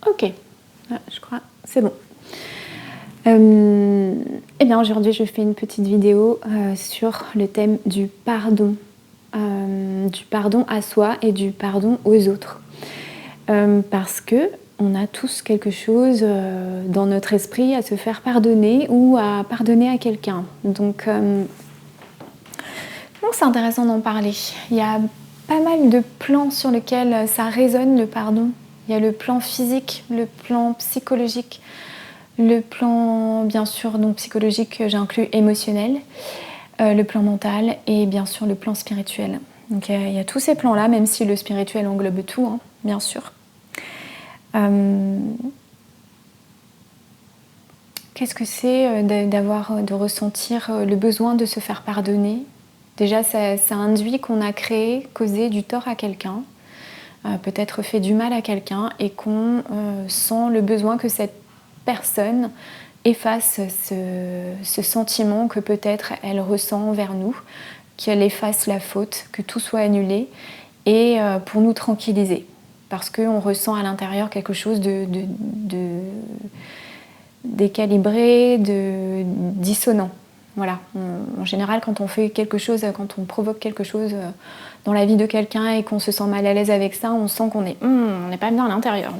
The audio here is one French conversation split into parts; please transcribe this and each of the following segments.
Ok, ah, je crois, c'est bon. Eh bien aujourd'hui je fais une petite vidéo sur le thème du pardon à soi et du pardon aux autres. Parce que on a tous quelque chose dans notre esprit à se faire pardonner ou à pardonner à quelqu'un. Donc c'est intéressant d'en parler. Il y a pas mal de plans sur lesquels ça résonne le pardon. Il y a le plan physique, le plan psychologique, le plan bien sûr donc psychologique, j'inclus émotionnel, le plan mental et bien sûr le plan spirituel. Donc il y a tous ces plans-là, même si le spirituel englobe tout, hein, bien sûr. Qu'est-ce que c'est de ressentir le besoin de se faire pardonner? Déjà, ça induit qu'on a causé du tort à quelqu'un, peut-être fait du mal à quelqu'un, et qu'on sent le besoin que cette personne efface ce sentiment que peut-être elle ressent vers nous, qu'elle efface la faute, que tout soit annulé, et pour nous tranquilliser. Parce qu'on ressent à l'intérieur quelque chose de décalibré, de dissonant. Voilà. En général, quand on fait quelque chose, quand on provoque quelque chose dans la vie de quelqu'un et qu'on se sent mal à l'aise avec ça, on sent qu'on est, on n'est pas bien à l'intérieur.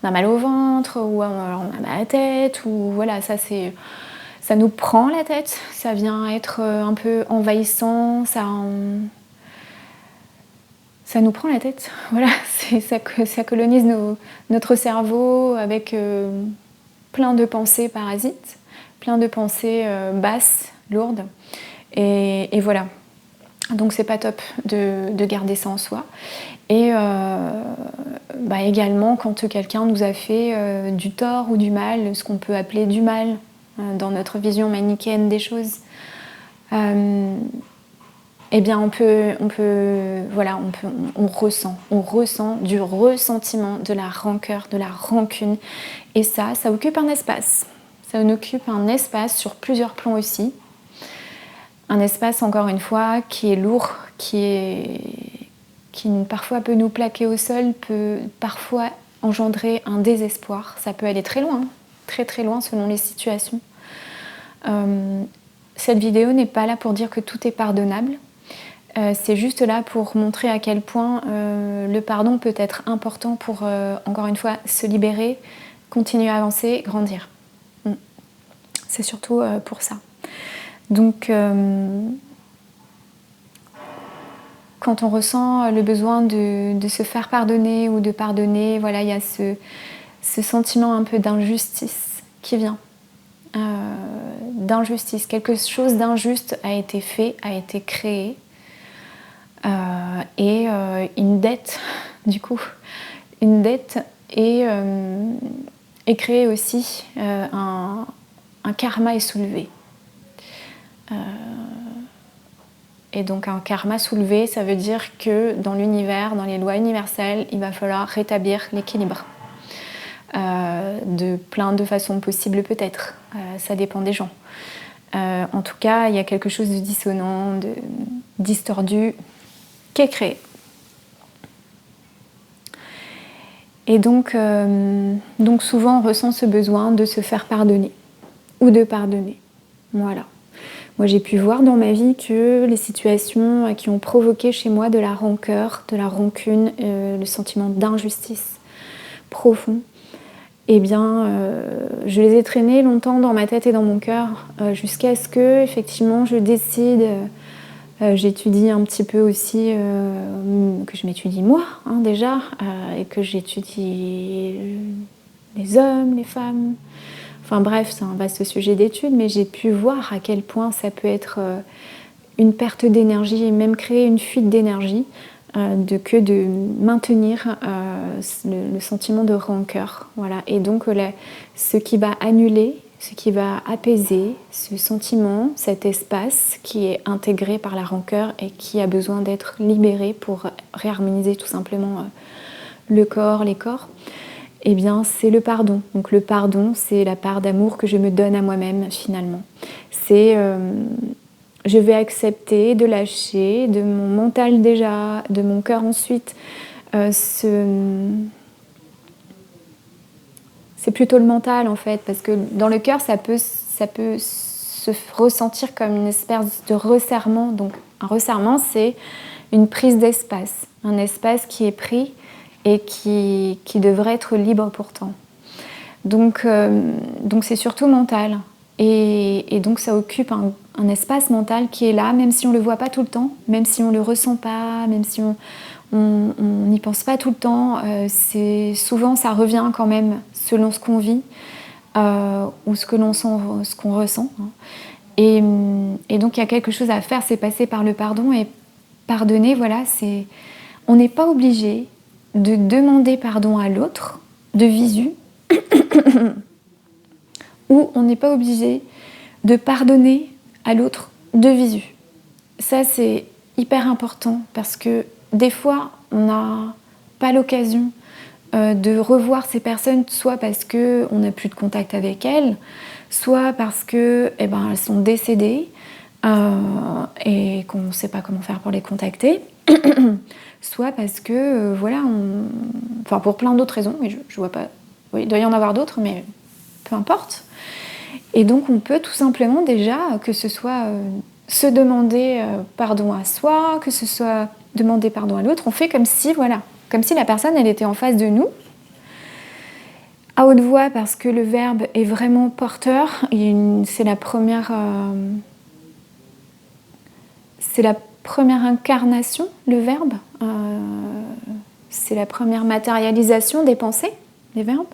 On a mal au ventre, ou on a mal à la tête, ou voilà, ça nous prend la tête. Ça vient être un peu envahissant, ça nous prend la tête. Voilà, ça colonise notre cerveau avec plein de pensées parasites, plein de pensées basses, lourdes, et voilà. Donc c'est pas top de garder ça en soi. Et également quand quelqu'un nous a fait du tort ou du mal, ce qu'on peut appeler du mal dans notre vision manichéenne des choses, eh bien on ressent du ressentiment, de la rancœur, de la rancune, et ça occupe un espace. Ça occupe un espace sur plusieurs plans aussi. Un espace, encore une fois, qui est lourd, qui parfois peut nous plaquer au sol, peut parfois engendrer un désespoir. Ça peut aller très loin, très très loin selon les situations. Cette vidéo n'est pas là pour dire que tout est pardonnable. C'est juste là pour montrer à quel point le pardon peut être important pour, encore une fois, se libérer, continuer à avancer, grandir. C'est surtout pour ça. Donc, quand on ressent le besoin de se faire pardonner ou de pardonner, voilà, il y a ce sentiment un peu d'injustice qui vient. D'injustice. Quelque chose d'injuste a été fait, a été créé. Et une dette, du coup, une dette est créée aussi, un karma est soulevé. Et donc un karma soulevé, ça veut dire que dans l'univers, dans les lois universelles, il va falloir rétablir l'équilibre. De plein de façons possibles peut-être, ça dépend des gens. En tout cas, il y a quelque chose de dissonant, de distordu, qui est créé. Et donc souvent on ressent ce besoin de se faire pardonner ou de pardonner. Voilà. Moi j'ai pu voir dans ma vie que les situations qui ont provoqué chez moi de la rancœur, de la rancune, le sentiment d'injustice profond, eh bien je les ai traînées longtemps dans ma tête et dans mon cœur jusqu'à ce que effectivement je décide. J'étudie un petit peu aussi, que je m'étudie moi déjà, et que j'étudie les hommes, les femmes. Enfin bref, c'est un vaste sujet d'étude, mais j'ai pu voir à quel point ça peut être une perte d'énergie et même créer une fuite d'énergie que de maintenir le sentiment de rancœur. Voilà. Et donc ce qui va annuler, ce qui va apaiser ce sentiment, cet espace qui est intégré par la rancœur et qui a besoin d'être libéré pour réharmoniser tout simplement le corps, les corps, eh bien c'est le pardon. Donc le pardon, c'est la part d'amour que je me donne à moi-même finalement. C'est je vais accepter de lâcher de mon mental déjà, de mon cœur ensuite, C'est plutôt le mental en fait, parce que dans le cœur, ça peut se ressentir comme une espèce de resserrement. Donc un resserrement, c'est une prise d'espace, un espace qui est pris et qui devrait être libre pourtant. Donc c'est surtout mental. Et donc ça occupe un espace mental qui est là, même si on ne le voit pas tout le temps, même si on ne le ressent pas, même si on n'y pense pas tout le temps. Souvent ça revient quand même selon ce qu'on vit ou ce qu'on ressent. Hein. Et donc il y a quelque chose à faire, c'est passer par le pardon. Et pardonner, voilà, on n'est pas obligé de demander pardon à l'autre de visu, ou on n'est pas obligé de pardonner à l'autre de visu. Ça, c'est hyper important parce que des fois, on n'a pas l'occasion de revoir ces personnes, soit parce qu'on n'a plus de contact avec elles, soit parce que, elles sont décédées et qu'on ne sait pas comment faire pour les contacter, soit parce que, enfin pour plein d'autres raisons, mais je vois pas, oui, il doit y en avoir d'autres, mais peu importe. Et donc on peut tout simplement déjà, que ce soit se demander pardon à soi, que ce soit demander pardon à l'autre, on fait comme si la personne elle était en face de nous, à haute voix parce que le verbe est vraiment porteur, et c'est la première incarnation, le verbe, c'est la première matérialisation des pensées, le verbe.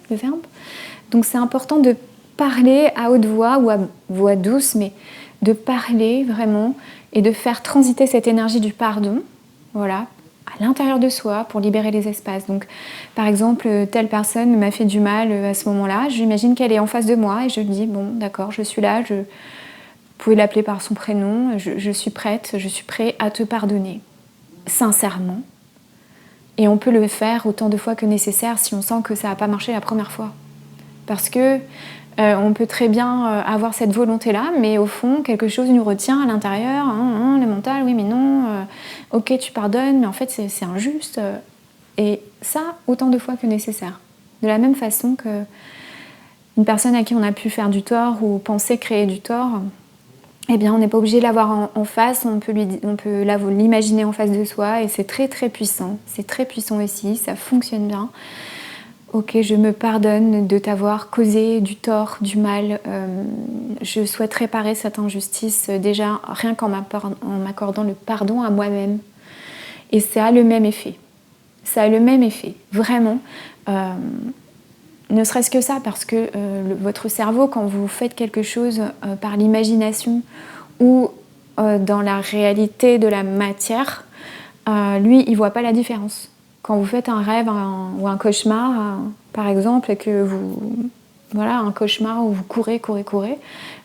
Donc c'est important de parler à haute voix ou à voix douce, mais de parler vraiment et de faire transiter cette énergie du pardon, voilà, à l'intérieur de soi pour libérer les espaces. Donc, par exemple, telle personne m'a fait du mal à ce moment-là, j'imagine qu'elle est en face de moi et je lui dis, bon, d'accord, je suis là, vous pouvez l'appeler par son prénom, je suis prête, je suis prêt à te pardonner, sincèrement. Et on peut le faire autant de fois que nécessaire si on sent que ça n'a pas marché la première fois. Parce que on peut très bien avoir cette volonté-là, mais au fond, quelque chose nous retient à l'intérieur, le mental, oui mais non, ok tu pardonnes, mais en fait c'est injuste. Et ça, autant de fois que nécessaire. De la même façon qu'une personne à qui on a pu faire du tort ou penser créer du tort, eh bien on n'est pas obligé de l'avoir en face, on peut l'imaginer en face de soi, et c'est très très puissant. C'est très puissant aussi, ça fonctionne bien. Ok, je me pardonne de t'avoir causé du tort, du mal. Je souhaite réparer cette injustice déjà rien qu'en m'accordant le pardon à moi-même. Et ça a le même effet. Ça a le même effet, vraiment. Ne serait-ce que ça, parce que votre cerveau, quand vous faites quelque chose par l'imagination ou dans la réalité de la matière, lui, il ne voit pas la différence. Quand vous faites un rêve ou un cauchemar, par exemple, et que un cauchemar où vous courez,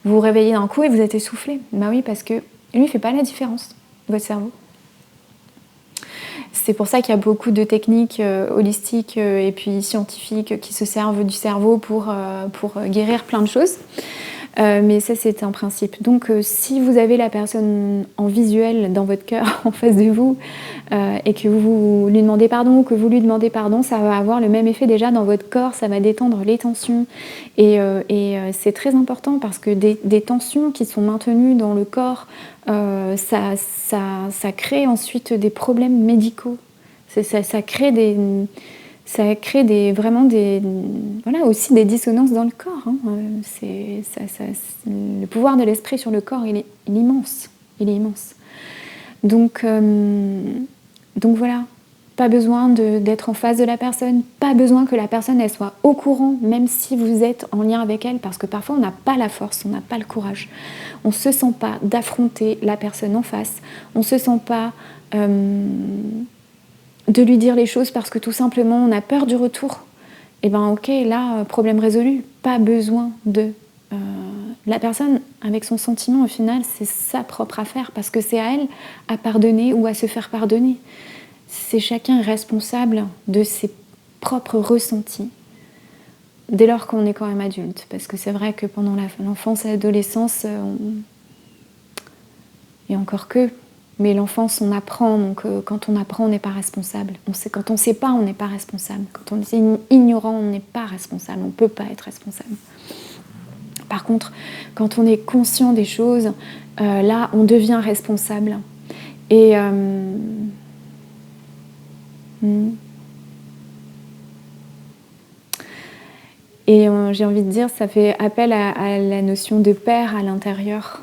vous vous réveillez d'un coup et vous êtes essoufflé. Ben oui, parce que lui, il ne fait pas la différence, votre cerveau. C'est pour ça qu'il y a beaucoup de techniques holistiques et puis scientifiques qui se servent du cerveau pour guérir plein de choses. Mais ça, c'est un principe. Donc, si vous avez la personne en visuel dans votre cœur, en face de vous, et que vous lui demandez pardon ou que vous lui demandez pardon, ça va avoir le même effet déjà dans votre corps, ça va détendre les tensions. Et c'est très important parce que des tensions qui sont maintenues dans le corps, ça crée ensuite des problèmes médicaux. Ça crée aussi des dissonances dans le corps. Hein. Le pouvoir de l'esprit sur le corps, il est immense. Il est immense. Donc voilà, pas besoin d'être en face de la personne, pas besoin que la personne elle soit au courant, même si vous êtes en lien avec elle, parce que parfois on n'a pas la force, on n'a pas le courage. On ne se sent pas d'affronter la personne en face, on ne se sent pas de lui dire les choses parce que tout simplement on a peur du retour. Et ben ok, là, problème résolu, pas besoin de... la personne, avec son sentiment, au final, c'est sa propre affaire, parce que c'est à elle à pardonner ou à se faire pardonner. C'est chacun responsable de ses propres ressentis, dès lors qu'on est quand même adulte. Parce que c'est vrai que pendant l'enfance et l'adolescence, et encore que, Mais l'enfance, on apprend, donc quand on apprend, on n'est pas responsable. Quand on ne sait pas, on n'est pas responsable. Quand on est ignorant, on n'est pas responsable. On ne peut pas être responsable. Par contre, quand on est conscient des choses, là, on devient responsable. Et j'ai envie de dire, ça fait appel à la notion de père à l'intérieur,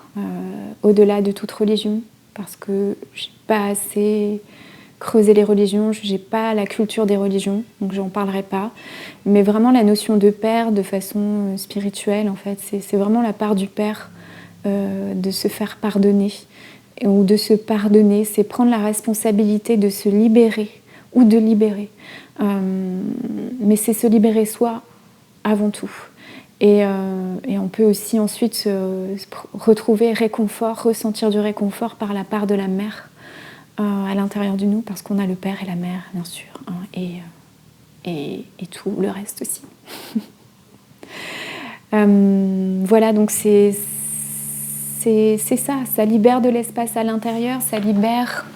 au-delà de toute religion, parce que je n'ai pas assez creusé les religions, je n'ai pas la culture des religions, donc j'en parlerai pas. Mais vraiment la notion de père, de façon spirituelle, en fait, c'est vraiment la part du père, de se faire pardonner, ou de se pardonner, c'est prendre la responsabilité de se libérer, ou de libérer. Mais c'est se libérer soi, avant tout. Et on peut aussi ensuite retrouver réconfort, ressentir du réconfort par la part de la mère à l'intérieur de nous, parce qu'on a le père et la mère, bien sûr, hein, et tout le reste aussi. Voilà, donc c'est ça libère de l'espace à l'intérieur, ça libère...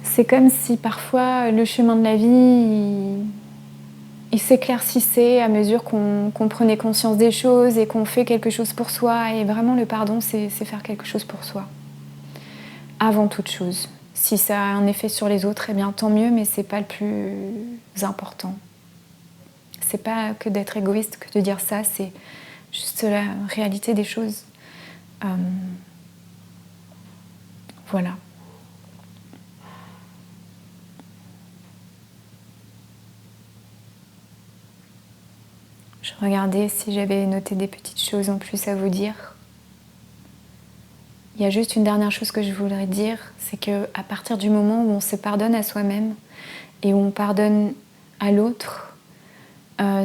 C'est comme si parfois le chemin de la vie... il s'éclaircissait à mesure qu'on prenait conscience des choses et qu'on fait quelque chose pour soi. Et vraiment, le pardon, c'est faire quelque chose pour soi. Avant toute chose. Si ça a un effet sur les autres, eh bien tant mieux, mais c'est pas le plus important. C'est pas que d'être égoïste que de dire ça, c'est juste la réalité des choses. Voilà. Je regardais si j'avais noté des petites choses en plus à vous dire. Il y a juste une dernière chose que je voudrais dire, c'est qu'à partir du moment où on se pardonne à soi-même et où on pardonne à l'autre,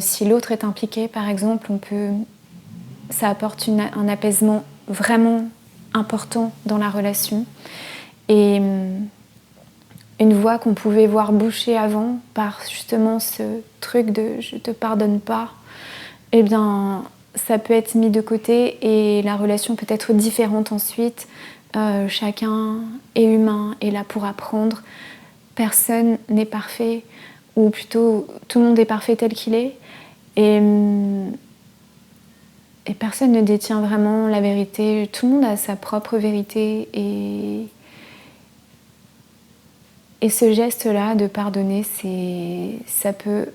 si l'autre est impliqué, par exemple, ça apporte un apaisement vraiment important dans la relation. Et une voie qu'on pouvait voir bouchée avant par justement ce truc de « je te pardonne pas », eh bien, ça peut être mis de côté et la relation peut être différente ensuite. Chacun est humain, est là pour apprendre. Personne n'est parfait, ou plutôt tout le monde est parfait tel qu'il est. Et personne ne détient vraiment la vérité. Tout le monde a sa propre vérité. Et ce geste-là de pardonner, ça peut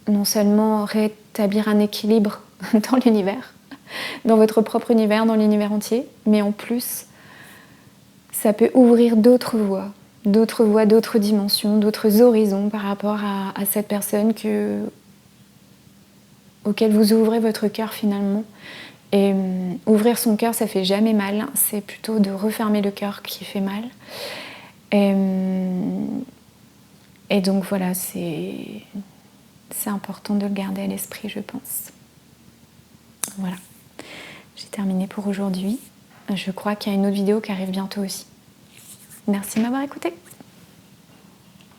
non seulement rétablir un équilibre dans l'univers, dans votre propre univers, dans l'univers entier, mais en plus, ça peut ouvrir d'autres voies, d'autres dimensions, d'autres horizons par rapport à cette personne auquel vous ouvrez votre cœur finalement. Et ouvrir son cœur, ça fait jamais mal, c'est plutôt de refermer le cœur qui fait mal. Et donc voilà, c'est important de le garder à l'esprit, je pense. Voilà, j'ai terminé pour aujourd'hui. Je crois qu'il y a une autre vidéo qui arrive bientôt aussi. Merci de m'avoir écouté.